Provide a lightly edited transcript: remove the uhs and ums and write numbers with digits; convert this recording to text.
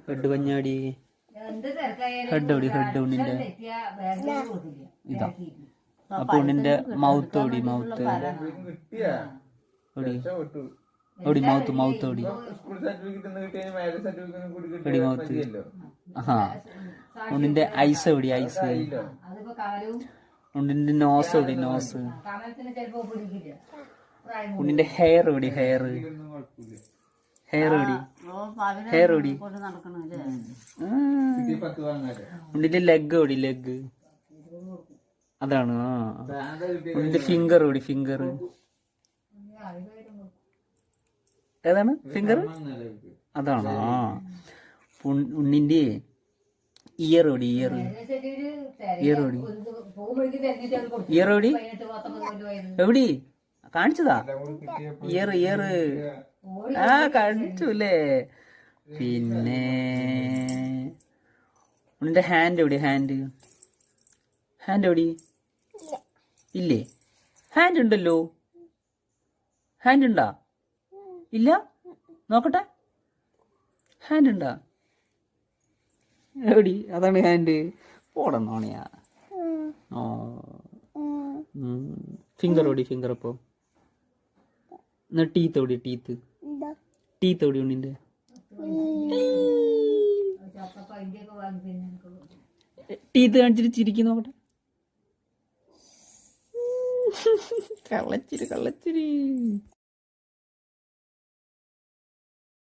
Head പഞ്ഞാടി. Head ഓടി, head ഉണ്ണിന്റെ ഇതാ. അപ്പൊ ഉണ്ണിന്റെ മൗത്ത് ഓടി, മൗത്ത് ഓടി ഓടി, മൗത്ത് മൗത്ത് ഓടി ഓടി, മൗത്ത്. ആ ഉണ്ണിന്റെ ഐസ് ഓടി, ഐസ്. ഉണ്ണിന്റെ നോസ് ഓടി, നോസ്. ഉണ്ണിന്റെ ഹെയർ ഓടി, ഹെയർ. ഹെയർ ഓടി, ഹെയർ ഓടി. ഉണ്ണിന്റെ ലെഗ് ഓടി, ലെഗ്. അതാണ്. ആ ഉണ്ണിന്റെ ഫിംഗർ ഓടി, ഫിംഗർ. ഏതാണ് ഫിംഗർ? അതാണോ? ഉണ്ണിന്റെ ഇയർ ഓടി, ഇയർ. ഇയർ ഓടി, ഇയർ ഓടി. എവിടെ കാണിച്ചതാ? Ear, ear. ആ കാണിച്ചൂല്ലേ. പിന്നെ ഉണ്ണിന്റെ ഹാൻഡ് എവിടെ? ഹാൻഡ്, ഹാൻഡ് എവിടെ? ഇല്ലേ? ഹാൻഡ് ഉണ്ടല്ലോ. ഹാൻഡ് ഉണ്ടാ? ഇല്ല, നോക്കട്ടെ. ഹാൻഡ് ഉണ്ടാ? എവിടെ? അതാണ് ഹാൻഡ്. പോടന്നോണിയാ. ഓ ഫിംഗർ ഓടി, ഫിംഗർ. അപ്പോ ടീത്ത് ഓടി, ടീത്ത്. ടീത്ത് ഓടി ഉണ്ണിന്റെ. ടീത്ത് കാണിച്ചിട്ട് ചിരിക്കും, നോക്കട്ടെ. കള്ളച്ചിരി, കള്ളച്ചിരി.